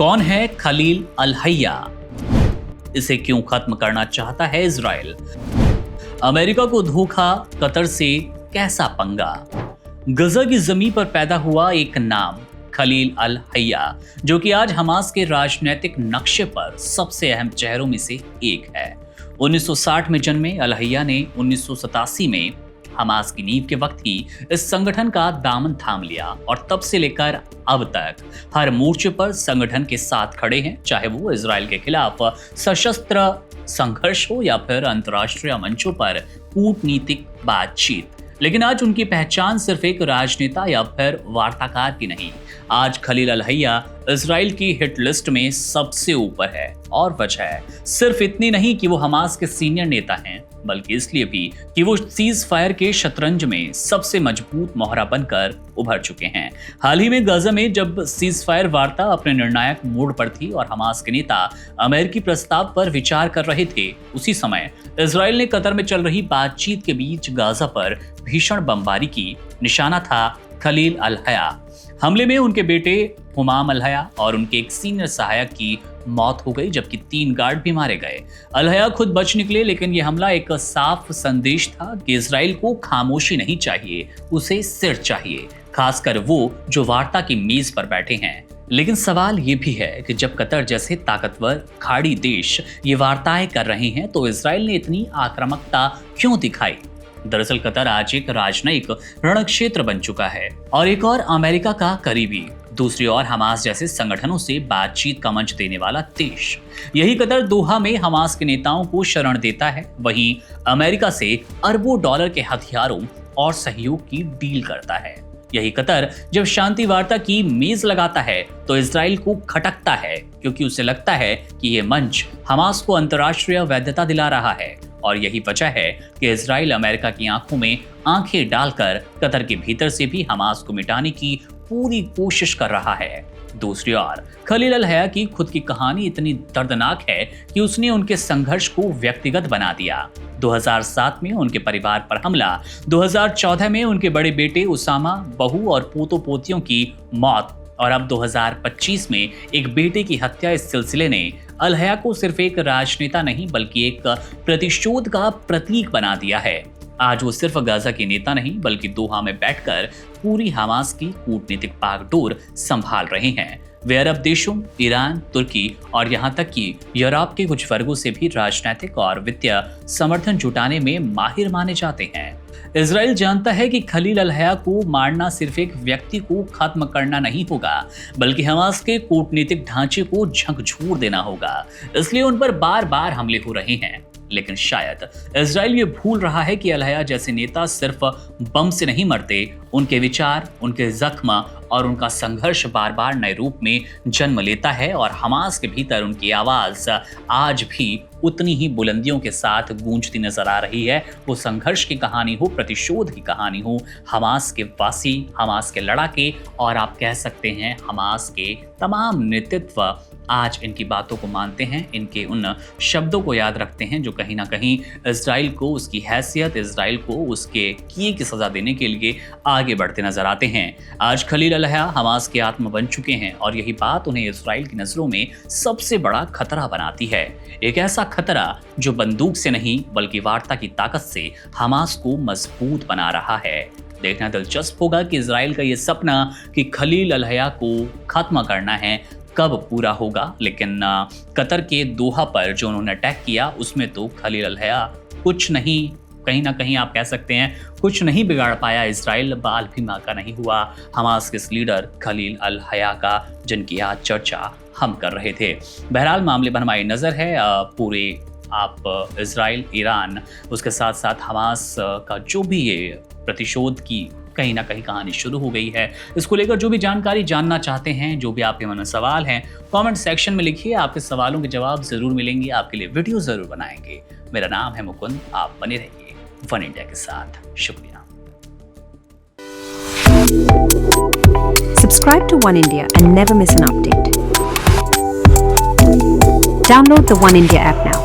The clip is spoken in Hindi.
कौन है खलील अल हैया? इसे क्यों खत्म करना चाहता है इजराइल? अमेरिका को धोखा, कतर से कैसा पंगा? गजा की जमीन पर पैदा हुआ एक नाम, खलील अल हैया, जो कि आज हमास के राजनीतिक नक्शे पर सबसे अहम चेहरों में से एक है। 1960 में जन्मे अल हैया ने 1987 में हमास की नींव के वक्त ही इस संगठन का दामन थाम लिया और तब से लेकर अब तक हर मोर्चे पर संगठन के साथ खड़े हैं, चाहे वो इजराइल के खिलाफ सशस्त्र संघर्ष हो या फिर अंतर्राष्ट्रीय मंचों पर कूटनीतिक बातचीत। लेकिन आज उनकी पहचान सिर्फ एक राजनेता या फिर वार्ताकार की नहीं, आज खलील अल हैया इजराइल की हिट लिस्ट में सबसे ऊपर है। और वजह है सिर्फ इतनी नहीं कि वो हमास के सीनियर नेता हैं, बल्कि इसलिए भी कि वो सीज फायर के शतरंज में सबसे मजबूत मोहरा बनकर उभर चुके हैं। हाल ही में गाजा में जब सीज फायर वार्ता अपने निर्णायक मोड़ पर थी और हमास के नेता अमेरिकी प्रस्ताव पर विचार कर रहे थे, उसी समय इजराइल ने कतर में चल रही बातचीत के बीच गाजा पर भीषण बमबारी की। निशाना था खलील अल हैया। हमले में उनके बेटे हुमाम अल हैया और उनके एक सीनियर सहायक की मौत हो गई, जबकि 3 गार्ड भी मारे गए। अल हैया खुद बच निकले, लेकिन यह हमला एक साफ संदेश था कि इजराइल को खामोशी नहीं चाहिए, उसे सिर चाहिए, खासकर वो जो वार्ता की मेज पर बैठे हैं। लेकिन सवाल ये भी है कि जब कतर जैसे ताकतवर खाड़ी देश ये वार्ताएं कर रहे हैं, तो इजराइल ने इतनी आक्रामकता क्यों दिखाई? दरअसल कतर आज एक राजनयिक रणक्षेत्र बन चुका है और एक और अमेरिका का करीबी, दूसरी ओर हमास जैसे संगठनों से बातचीत का मंच देने वाला देश। यही कतर दोहा में हमास के नेताओं को शरण देता है, वहीं अमेरिका से अरबों डॉलर के हथियारों और सहयोग की डील करता है। यही कतर जब शांति वार्ता की मेज लगाता है तो इजराइल को खटकता है, क्योंकि उसे लगता है कि ये मंच हमास को अंतर्राष्ट्रीय वैधता दिला रहा है। और यही वजह है कि इजराइल अमेरिका की आंखों में आंखें डालकर कतर के भीतर से भी हमास को मिटाने की पूरी कोशिश कर रहा है। दूसरी ओर खलील अल हैया की खुद की कहानी इतनी दर्दनाक है कि उसने उनके संघर्ष को व्यक्तिगत बना दिया। 2007 में उनके परिवार पर हमला, 2014 में उनके बड़े बेटे उसामा, बहू और पोतो पोतियों की मौत और अब 2025 में एक बेटे की हत्या। इस सिलसिले ने अल हैया को सिर्फ एक राजनेता नहीं बल्कि एक प्रतिशोध का प्रतीक बना दिया है। आज वो सिर्फ गाजा के नेता नहीं बल्कि दोहा में बैठकर पूरी हमास की कूटनीतिक बागडोर संभाल रहे हैं। वे अरब देशों, ईरान, तुर्की और यहाँ तक कि यूरोप के कुछ वर्गों से भी राजनीतिक और वित्तीय समर्थन जुटाने में माहिर माने जाते हैं। इजराइल जानता है कि खलील अल हैया को मारना सिर्फ एक व्यक्ति को खत्म करना नहीं होगा, बल्कि हमास के कूटनीतिक ढांचे को झकझोर देना होगा। इसलिए उन पर बार बार हमले हो रहे हैं। लेकिन शायद इजराइल ये भूल रहा है कि अल हैया जैसे नेता सिर्फ बम से नहीं मरते, उनके विचार, उनके जख्म और उनका संघर्ष बार बार नए रूप में जन्म लेता है और हमास के भीतर उनकी आवाज आज भी उतनी ही बुलंदियों के साथ गूंजती नजर आ रही है। वो संघर्ष की कहानी हो, प्रतिशोध की कहानी हो, हमास के वासी, हमास के लड़ाके और आप कह सकते हैं हमास के तमाम नेतृत्व आज इनकी बातों को मानते हैं, इनके उन शब्दों को याद रखते हैं जो कहीं ना कहीं इजराइल को उसकी हैसियत, इजराइल को उसके किए की सजा देने के लिए आगे बढ़ते नजर आते हैं। आज खलील अल हैया हमास के आत्मा बन चुके हैं और यही बात उन्हें इजराइल की नजरों में सबसे बड़ा खतरा बनाती है। एक ऐसा खतरा जो बंदूक से नहीं बल्कि वार्ता की ताकत से हमास को मजबूत बना रहा है। देखना दिलचस्प होगा कि इजराइल का ये सपना कि खलील अल हैया को खत्म करना है कब पूरा होगा। लेकिन कतर के दोहा पर जो उन्होंने अटैक किया उसमें तो खलील अल हैया कुछ नहीं, कहीं ना कहीं आप कह सकते हैं कुछ नहीं बिगाड़ पाया। इजराइल बाल भी माका नहीं हुआ हमास के इस लीडर खलील अल हैया का, जिनकी आज चर्चा हम कर रहे थे। बहरहाल मामले पर हमारी नज़र है पूरे आप इजराइल, ईरान, उसके साथ साथ हमास का जो भी ये प्रतिशोध की कहीं ना कहीं कहानी शुरू हो गई है। इसको लेकर जो भी जानकारी जानना चाहते हैं, जो भी आपके मन में सवाल हैं, कमेंट सेक्शन में लिखिए। आपके सवालों के जवाब जरूर मिलेंगे, आपके लिए वीडियो जरूर बनाएंगे। मेरा नाम है मुकुंद, आप बने रहिए वन इंडिया के साथ। शुक्रिया। Subscribe to One India and never miss an update. Download the One India app now.